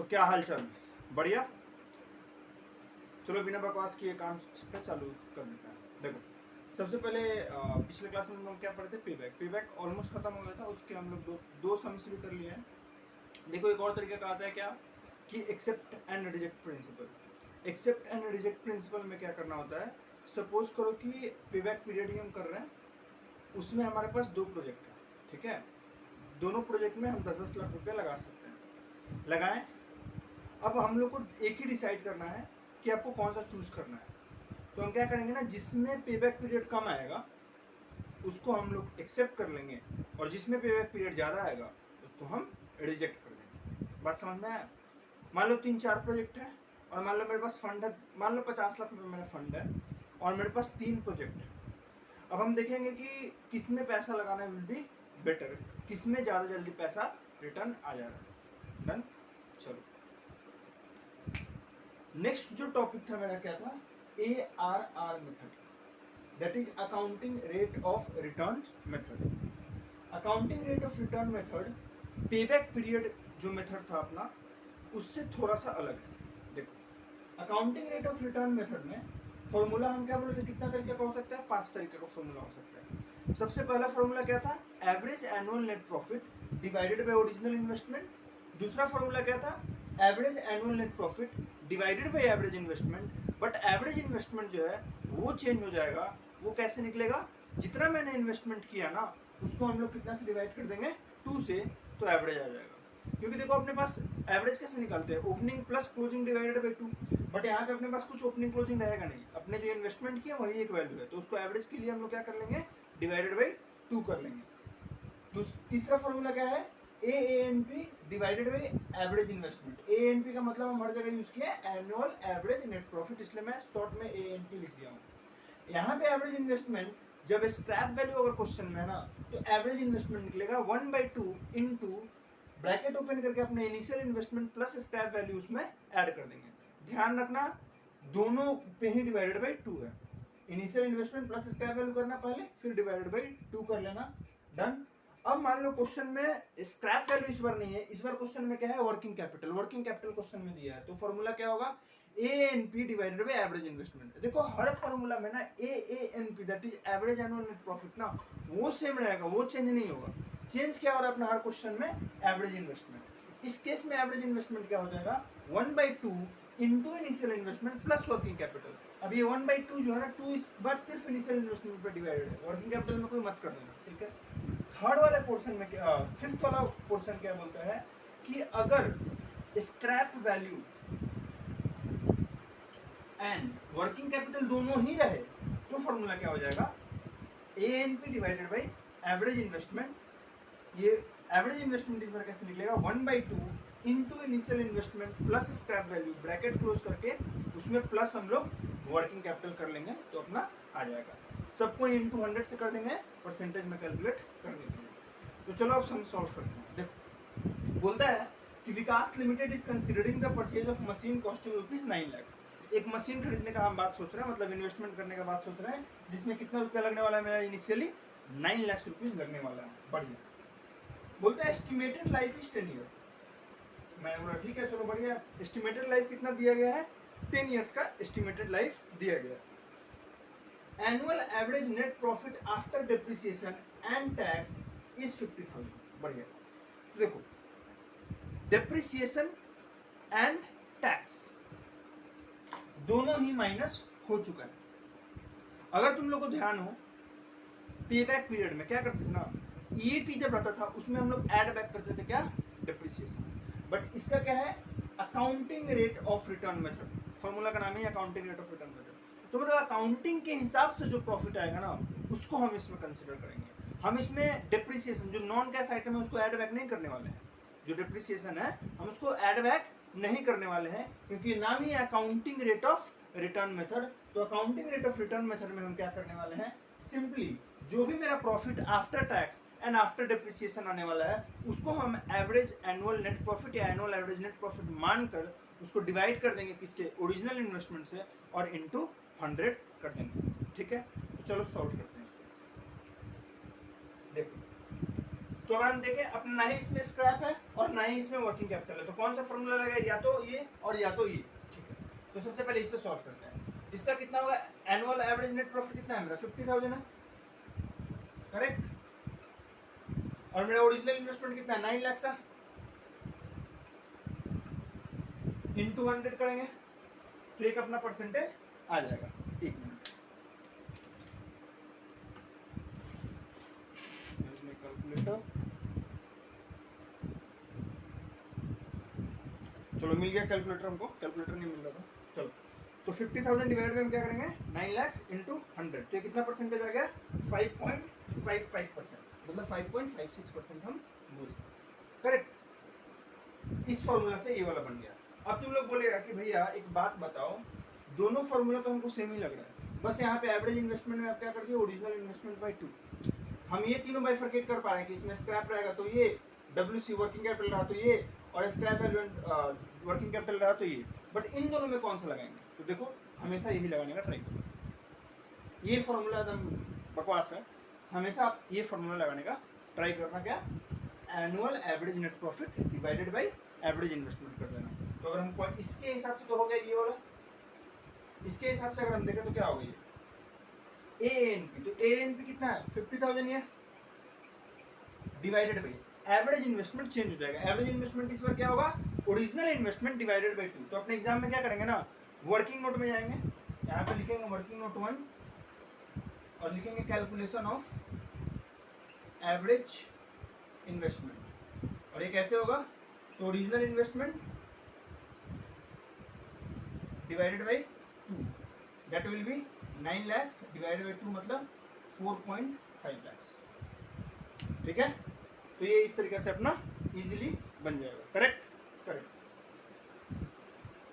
तो क्या हाल चाल, बढ़िया। चलो बिना बकवास किए काम पे चालू कर देते हैं। देखो, सबसे पहले पिछले क्लास में हम लोग क्या पढ़े थे, पे बैक ऑलमोस्ट खत्म हो गया था। उसके हम लोग दो सम्स भी कर लिए हैं। देखो, एक और तरीका का आता है क्या कि accept and reject principle. Accept and reject principle में क्या करना होता है, सपोज करो कि पे बैक पीरियड ही हम कर रहे हैं, उसमें हमारे पास 2 प्रोजेक्ट है, ठीक है। दोनों प्रोजेक्ट में हम 10-10 लाख रुपये लगा सकते हैं, लगाएं। अब हम लोग को एक ही डिसाइड करना है कि आपको कौन सा चूज करना है। तो हम क्या करेंगे ना, जिसमें पे बैक पीरियड कम आएगा उसको हम लोग एक्सेप्ट कर लेंगे, और जिसमें पे बैक पीरियड ज़्यादा आएगा उसको हम रिजेक्ट कर देंगे। बात समझ में आया? मान लो 3-4 प्रोजेक्ट है, और मान लो मेरे पास फंड है, मान लो 50 लाख रुपये मेरा फंड है, और मेरे पास 3 प्रोजेक्ट है। अब हम देखेंगे कि किस में पैसा लगाना विल बी बेटर, किस में ज़्यादा जल्दी पैसा रिटर्न आ जाएगा। डन। चलो, नेक्स्ट जो टॉपिक था मेरा क्या था, ARR method, that is accounting rate of return method. Accounting rate of return method payback period जो मेथड था अपना, उससे थोड़ा सा अलग है। देखो, accounting rate of return method में फॉर्मूला हम क्या बोले थे, कितना तरीके का हो सकता है, 5 तरीके का फॉर्मूला हो सकता है। सबसे पहला फॉर्मूला क्या था, average annual net profit divided by original investment. दूसरा फॉर्मूला क्या था, average annual net profit divided by average investment. But average investment जो है वो चेंज हो जाएगा। वो कैसे निकलेगा, जितना मैंने इन्वेस्टमेंट किया ना उसको हम लोग कितना से डिवाइड कर देंगे, 2 से, तो एवरेज आ जाएगा। क्योंकि देखो, अपने पास एवरेज कैसे निकालते हैं, opening plus closing divided by 2। But यहाँ पे अपने पास कुछ ओपनिंग क्लोजिंग रहेगा नहीं, अपने जो इन्वेस्टमेंट किया वही एक वैल्यू है, तो उसको एवरेज के लिए हम लोग क्या कर लेंगे, डिवाइडेड बाई 2 कर लेंगे। तीसरा फॉर्मूला क्या है, AANP divided by average investment. AANP का मतलब हम हर जगह यूज किया है एनुअल एवरेज नेट प्रॉफिट, इसलिए मैं शॉर्ट में AANP लिख दिया हूँ। यहाँ पे एवरेज इन्वेस्टमेंट, जब स्क्रैप वैल्यू अगर क्वेश्चन में है ना, तो एवरेज इन्वेस्टमेंट निकलेगा 1/2 इंटू ब्रैकेट ओपन करके अपने initial investment plus scrap value उसमें ऐड कर देंगे। ध्यान रखना, दोनों पे ही डिवाइडेड बाई 2 है। Initial investment plus scrap value करना पहले, फिर डिवाइडेड बाई 2 कर लेना। डन। अब मान लो क्वेश्चन में स्क्रैप वैल्यू इस बार नहीं है, इस बार क्वेश्चन में क्या है, working capital. Working capital question में दिया है, तो फॉर्मूला क्या होगा, ANP divided by average investment. देखो, हर फॉर्मूला में ना AANP that is average annual net profit ना, वो सेम रहेगा, वो चेंज नहीं होगा। चेंज क्या हो रहा है अपना हर क्वेश्चन में, एवरेज इन्वेस्टमेंट। इस केस में एवरेज इन्वेस्टमेंट क्या हो जाएगा, 1/2 into initial investment plus working capital. अब ये 1/2 जो है ना, 2 इस बार सिर्फ इनिशियल इन्वेस्टमेंट पर डिवाइडेड है, वर्किंग कैपिटल में कोई मत कर देना, ठीक है। थर्ड वाले पोर्शन में क्या, फिफ्थ वाला पोर्शन क्या बोलता है कि अगर scrap value and working capital दोनों ही रहे, तो फॉर्मूला क्या हो जाएगा, ANP divided by average investment. ये एवरेज इन्वेस्टमेंट इस बार कैसे निकलेगा, 1/2 into initial investment plus scrap value, bracket close करके उसमें प्लस हम लोग वर्किंग कैपिटल कर लेंगे, तो अपना आ जाएगा। सबको इंटू 100 से कर देंगे परसेंटेज में कैलकुलेट करने के लिए। तो चलो अब हम सॉल्व करते हैं। देखो, बोलता है कि Vikas limited is considering the purchase of machine costing ₹9 lakh. एक मशीन खरीदने का हम बात सोच रहे हैं, मतलब इन्वेस्टमेंट करने का बात सोच रहे हैं, जिसमें कितना रुपया लगने वाला है, मेरा इनिशियली 9 लाख रुपीज लगने वाला है। बढ़िया। बोलता है एस्टिमेटेड लाइफ इज 10 ईयर्स। मैंने बोला ठीक है, चलो बढ़िया। एस्टिमेटेड लाइफ कितना दिया गया है, 10 ईयर्स का एस्टिमेटेड लाइफ दिया गया है। Annual average net profit after depreciation and tax is 50,000। बढ़िया। देखो, डेप्रिसिएशन एंड टैक्स दोनों ही माइनस हो चुका है। अगर तुम लोग को ध्यान हो, पे बैक पीरियड में क्या करते थे ना, EAT जब रहता था उसमें हम लोग ऐड बैक करते थे क्या, डेप्रिसिएशन। बट इसका क्या है, accounting rate of return method. Formula का नाम है accounting rate of return method. तो मतलब अकाउंटिंग के हिसाब से जो प्रॉफिट आएगा ना, उसको हम इसमें कंसिडर करेंगे। हम इसमें डेप्रिसिएशन जो नॉन कैश आइटम है उसको ऐड बैक नहीं करने वाले हैं। जो डेप्रिसिएशन है हम उसको ऐड बैक नहीं करने वाले हैं, क्योंकि नाम ही accounting rate of return method. तो accounting rate of return method में हम क्या करने वाले हैं, सिंपली जो भी मेरा profit after tax and after depreciation आने वाला है, उसको हम एवरेज एनुअल नेट प्रॉफिट या एनुअल एवरेज नेट प्रॉफिट मानकर उसको डिवाइड कर देंगे किससे, ओरिजिनल इन्वेस्टमेंट से, और इनटू 100 कर देंगे। ठीक है, तो चलो सॉल्व करते हैं इसको। देखो, तो अगर हम देखें अपना ना ही इसमें स्क्रैप है और ना ही इसमें वर्किंग कैपिटल है, तो कौन सा फॉर्मूला लगेगा, या तो ये और या तो ये। ठीक है, तो सबसे पहले इस पे सॉल्व करते हैं। इसका कितना होगा, एनुअल एवरेज नेट प्रॉफिट कितना है मेरा, 50,000 है, करेक्ट। और मेरा ओरिजिनल इन्वेस्टमेंट कितना है, 9 लाख है, इनटू 100 करेंगे तो एक अपना परसेंटेज आ जाएगा। एक मिनट, कैलकुलेटर, चलो मिल गया कैलकुलेटर, हमको कैलकुलेटर नहीं मिल रहा था। चलो तो 50,000 डिवाइड में हम क्या करेंगे, 9 लाख इंटू 100, तो ये कितना परसेंटेज आ गया, 5.55%, मतलब 5.56% हम बोल, करेक्ट। इस फॉर्मूला से ये वाला बन गया। अब तुम लोग बोलेगा कि भैया एक बात बताओ, दोनों फॉर्मूला तो हमको सेम ही लग रहा है, बस यहाँ पे एवरेज इन्वेस्टमेंट में आप क्या कर दिए, ओरिजिनल इन्वेस्टमेंट बाय 2। हम ये तीनों बाइफरकेट कर पा रहे हैं कि इसमें स्क्रैप रहेगा तो ये, WC वर्किंग कैपिटल रहा तो ये, और स्क्रैप वर्किंग कैपिटल रहा तो ये, बट इन दोनों में कौन सा लगाएंगे, तो देखो हमेशा यही लगाने का ट्राई करो। ये फॉर्मूला एकदम बकवास है, हमेशा आप ये फॉर्मूला लगाने का ट्राई करना, क्या, annual average net profit divided by average investment कर देना। तो अगर हम इसके हिसाब से तो हो गया ये वाला, इसके हिसाब से अगर हम देखें तो क्या होगा, ये ANP, तो ANP कितना है, 50,000 है, divided by average investment change हो जाएगा। एवरेज इन्वेस्टमेंट इस बार क्या होगा, ओरिजिनल इन्वेस्टमेंट डिवाइडेड बाय 2। तो अपने एग्जाम में क्या करेंगे ना, वर्किंग नोट में जाएंगे, यहाँ पे लिखेंगे वर्किंग नोट 1 और लिखेंगे कैलकुलेशन ऑफ एवरेज इन्वेस्टमेंट, और ये कैसे होगा, तो original investment divided by 2, that will be 9 lakh divided by 2, मतलब 4.5 लाख। ठीक है, तो ये इस तरीके से अपना इजीली बन जाएगा, करेक्ट, करेक्ट।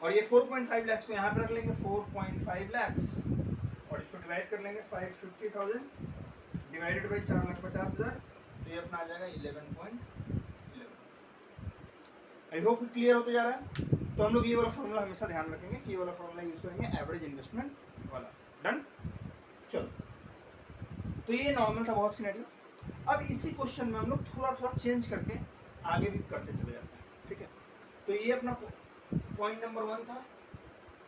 और ये 4.5 लाख को यहाँ पर रख लेंगे, 4.5 लाख, और इसको डिवाइड कर लेंगे 550,000 डिवाइडेड बाई 4,50,000, तो ये अपना आ जाएगा 11.11। आई होप क्लियर होते जा रहा है। तो हम लोग ये वाला फॉर्मूला हमेशा ध्यान रखेंगे कि ये वाला फॉर्मूला यूज करेंगे, एवरेज इन्वेस्टमेंट वाला। डन, चलो, तो ये नॉर्मल था बहुत सिनेरियो। अब इसी क्वेश्चन में हम लोग थोड़ा थोड़ा चेंज करके आगे भी करते चले जाते हैं। ठीक है, तो ये अपना पॉइंट नंबर 1 था,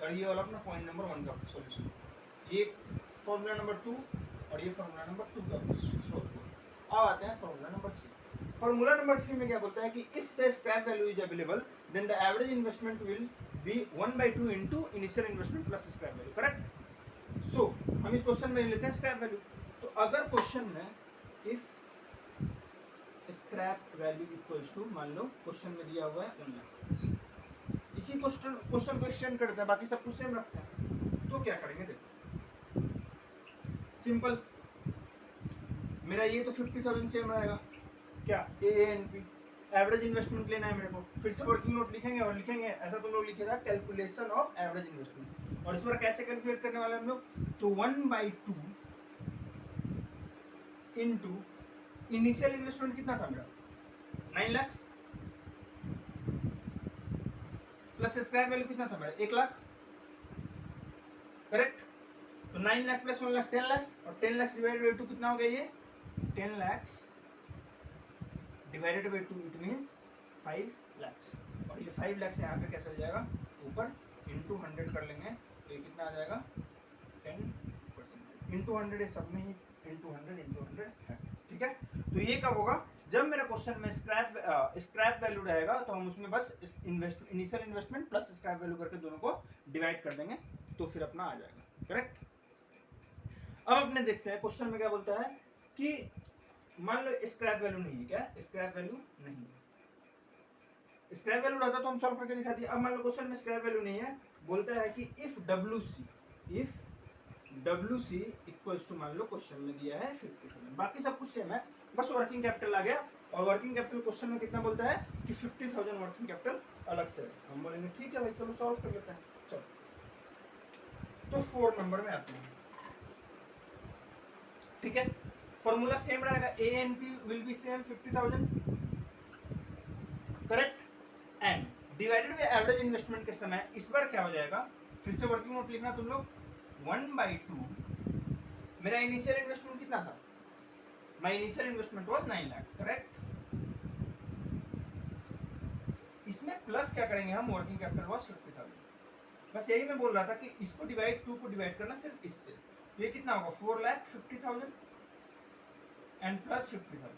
और ये वाला अपना पॉइंट नंबर 1 का सॉल्यूशन, ये फॉर्मूला नंबर 2 और ये फॉर्मूला नंबर 2 का सॉल्व। अब आते हैं फॉर्मूला नंबर 3। फॉर्मूला नंबर 3 में क्या बोलता है कि if the scrap value is available then the average investment will be 1/2 into initial investment plus scrap value, correct. So हम इस क्वेश्चन में लेते हैं स्क्रैप वैल्यू। तो अगर क्वेश्चन में if scrap value equals to, मान लो क्वेश्चन में दिया हुआ है 1 लाख, इसी क्वेश्चन को एक्सटेंड करते हैं, बाकी सब कुछ सेम रखते हैं, तो क्या करेंगे, देखो सिंपल, मेरा ये तो 50,000 सेम रहेगा, क्या, ANP एवरेज इन्वेस्टमेंट लेना है मेरे को, फिर से वर्किंग नोट लिखेंगे और लिखेंगे ऐसा तुम लोग लिखेगा कैलकुलेशन ऑफ एवरेज इन्वेस्टमेंट, और इस बार कैसे कैलकुलेट करने वाले हम लोग, तो 1/2 इनटू इनिशियल इन्वेस्टमेंट कितना था मेरा, 9 लाख, प्लस स्क्रैप वैल्यू कितना था मेरा, 1 लाख, करेक्ट। तो 9 लाख प्लस 1 लाख 10 लाख, और 10 लाख डिवाइडेड बाई 2 कितना हो गया, ये 10 lakh divided by 2 it means 5 lakh, और ये 5 लाख से यहाँ पे क्या चल जाएगा ऊपर, इंटू 100 कर लेंगे, तो ये कितना आ जाएगा 10%, इंटू 100 है सब में ही, इंटू 100 है। ठीक है, तो ये कब होगा, जब मेरा क्वेश्चन में स्क्रैप वैल्यू रहेगा, तो हम उसमें बस initial investment plus scrap value करके दोनों को डिवाइड कर देंगे, तो फिर अपना आ जाएगा, करेक्ट। अब अपने देखते हैं क्वेश्चन में क्या बोलता है कि मान लो स्क्रैप वैल्यू नहीं है, क्या स्क्रैप वैल्यू नहीं है, स्क्रैप वैल्यू रहता तो हम सॉल्व करके दिखा दिए। अब मान लो क्वेश्चन में स्क्रैप वैल्यू नहीं है, बोलता है कि इफ WC इक्वल्स टू, मान लो क्वेश्चन में दिया है 50,000, बाकी सब कुछ सेम है, बस वर्किंग कैपिटल आ गया, और वर्किंग कैपिटल क्वेश्चन में कितना बोलता है कि 50,000 वर्किंग कैपिटल अलग से है। हम बोलेंगे ठीक है भाई, चलो सॉल्व कर लेते हैं। चलो, तो 4 नंबर में आते हैं। ठीक है, फॉर्मूला सेम रहेगा, ANP will be same 50,000, correct, and divided by average investment के समय इस बार क्या हो जाएगा, फिर से वर्किंग नोट लिखना तुम लोग, 1/2, मेरा इनिशियल इन्वेस्टमेंट कितना था, my initial investment was 9 lakh, correct, इसमें प्लस क्या करेंगे हम, वर्किंग कैपिटल वॉज 50,000। बस यही मैं बोल रहा था कि इसको डिवाइड 2 को डिवाइड करना सिर्फ इससे, तो ये कितना होगा 4,50,000 एंड प्लस 50,000,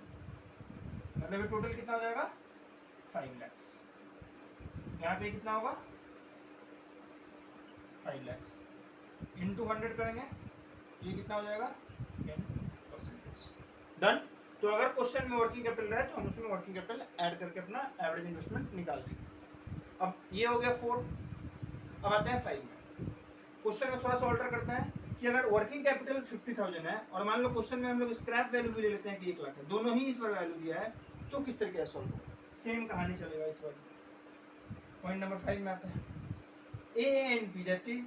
मतलब ये टोटल कितना हो जाएगा 5 lakhs। यहाँ पे कितना होगा 5 lakhs इंटू 100 करेंगे, ये कितना हो जाएगा 10%। डन। तो अगर क्वेश्चन में वर्किंग कैपिटल रहे तो हम उसमें वर्किंग कैपिटल ऐड करके अपना एवरेज इन्वेस्टमेंट निकाल देंगे। अब ये हो गया 4। अब आते हैं 5 में। क्वेश्चन में थोड़ा सा ऑल्टर करते हैं कि अगर वर्किंग कैपिटल 50,000 है और मान लो क्वेश्चन में हम लोग स्क्रैप वैल्यू भी ले लेते हैं कि 1 लाख है, दोनों ही इस पर वैल्यू दिया है, तो किस तरीके से सॉल्व होगा, सेम कहानी चलेगा इस बार। पॉइंट नंबर 5 में आते हैं ANP, that is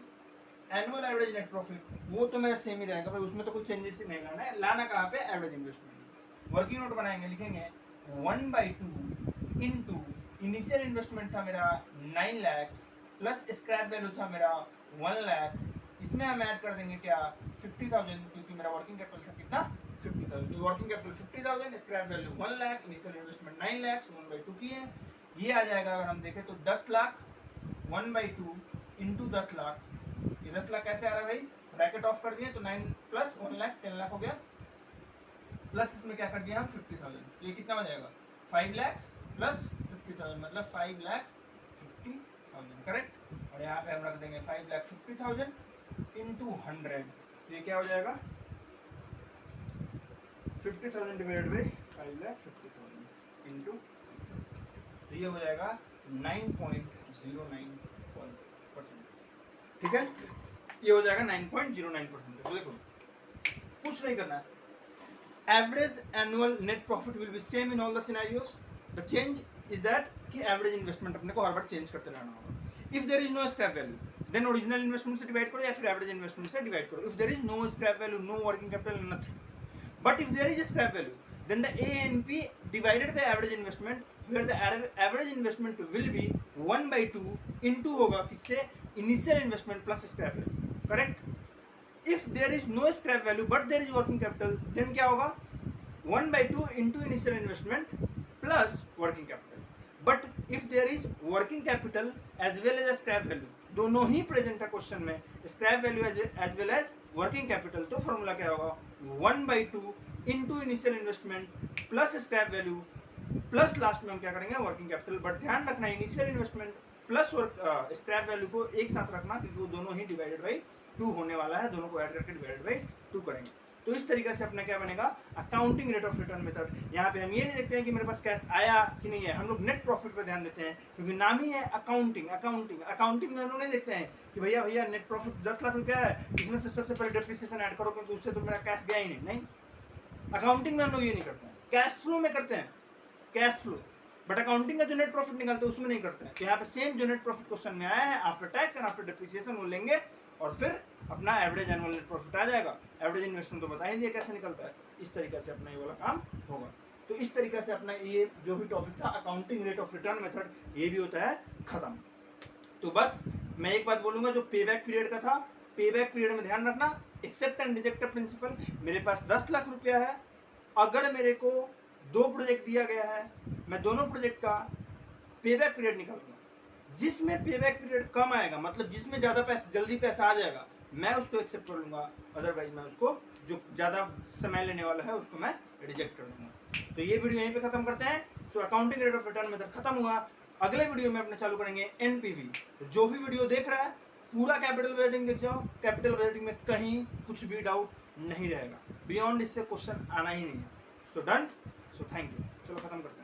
annual average net profit. वो तो मेरा सेम ही रहेगा भाई, उसमें तो कुछ चेंजेस ही नहीं लाना है। लाना कहाँ पे, एवरेज इन्वेस्टमेंट। वर्किंग नोट बनाएंगे, लिखेंगे 1/2 इंटू इनिशियल इन्वेस्टमेंट था मेरा 9 lakhs प्लस स्क्रैप वैल्यू था मेरा 1 lakh, इसमें हम ऐड कर देंगे क्या 50,000, क्योंकि मेरा वर्किंग कैपिटल था कितना 50,000। तो working capital 50,000, scrap value 1 lakh, initial investment 9 lakhs, 1/2 की है। ये आ जाएगा अगर हम देखें तो 10 लाख 1/2 इंटू 10 लाख। ये 10 लाख कैसे आ रहा है भाई, ब्रैकेट ऑफ कर दिए तो 9 प्लस 1 लाख 10 लाख हो गया, प्लस इसमें क्या कर दिया हम 50,000, तो ये कितना हो जाएगा 5 lakhs प्लस 50,000, मतलब 5,50,000 करेक्ट। और यहाँ पे हम रख देंगे 5,50,000 इंटू 100, तो ये क्या हो जाएगा 50,000 डिवाइड बाई 5,50,000 इंटू, तो ये हो जाएगा 9.09%। ठीक है, ये हो जाएगा 9.09%। तो देखो कुछ नहीं करना है, average annual net profit will be same in all the scenarios. The change is that कि average investment अपने को हर बार चेंज करते रहना होगा। If there is no scrap value, then original investment से डिवाइड करो या फिर average investment से डिवाइड करो। If there is no scrap value, no working capital, nothing. But if there is a scrap value, then the ANP divided by average investment, where the average investment will be 1/2 into होगा किससे, initial investment plus scrap value, correct? If there is no scrap value but there is working capital, then क्या होगा 1/2 into initial investment plus working capital. But if there is working capital as well as a scrap value, दोनों ही present है question में, scrap value as well as working capital, तो formula क्या होगा 1/2 into initial investment plus scrap value plus last में हम क्या करेंगे वर्किंग कैपिटल। बट ध्यान रखना initial investment plus scrap value को एक साथ रखना, क्योंकि वो दोनों ही डिवाइडेड बाई 2 होने वाला है, दोनों को ऐड करके डिवाइडेड बाई 2 करेंगे। तो इस तरीके से अपना क्या बनेगा accounting rate of return method. यहाँ पे हम ये नहीं देखते हैं कि मेरे पास कैश आया कि नहीं है, हम लोग नेट प्रॉफिट पे ध्यान देते हैं, क्योंकि नाम ही है अकाउंटिंग। अकाउंटिंग में हम लोग नहीं देखते हैं कि भैया नेट प्रॉफिट 10 लाख रुपया है, इसमें से सबसे पहले डेप्रिसिएशन ऐड करो, क्योंकि उससे तो मेरा कैश गया ही नहीं। अकाउंटिंग में हम लोग ये नहीं करते हैं, कैश फ्लो में करते हैं, कैश फ्लो। बट अकाउंटिंग का जो नेट प्रॉफिट निकालते हैं उसमें नहीं करते हैं। तो यहाँ पे सेम जो नेट प्रॉफिट क्वेश्चन में आया है after tax and after depreciation वो लेंगे और फिर अपना एवरेज एनुअल नेट प्रॉफिट आ जाएगा। एवरेज इन्वेस्टमेंट तो बता ही दिया कैसे निकलता है, इस तरीके से अपना ये वाला काम होगा। तो इस तरीके से अपना ये जो भी टॉपिक था accounting rate of return method, ये भी होता है खत्म। तो बस मैं एक बात बोलूंगा, जो पे बैक पीरियड का था, पे बैक पीरियड में ध्यान रखना एक्सेप्ट एंड रिजेक्ट प्रिंसिपल। मेरे पास 10 लाख रुपया है, अगर मेरे को 2 प्रोजेक्ट दिया गया है, मैं दोनों प्रोजेक्ट का पे बैक पीरियड निकालूंगा। जिसमें पे बैक पीरियड कम आएगा, मतलब जिसमें ज़्यादा पैसा जल्दी पैसा आ जाएगा, मैं उसको एक्सेप्ट कर लूँगा, अदरवाइज मैं उसको जो ज़्यादा समय लेने वाला है उसको मैं रिजेक्ट कर दूँगा। तो ये वीडियो यहीं पे ख़त्म करते हैं। So accounting rate of return method खत्म हुआ। अगले वीडियो में अपने चालू करेंगे एनपीवी। तो जो भी वीडियो देख रहा है पूरा कैपिटल बजटिंग देख जाओ, कैपिटल बजटिंग में कहीं कुछ भी डाउट नहीं रहेगा, बियॉन्ड इससे क्वेश्चन आना ही नहीं है। So done, so thank you. चलो खत्म करते हैं।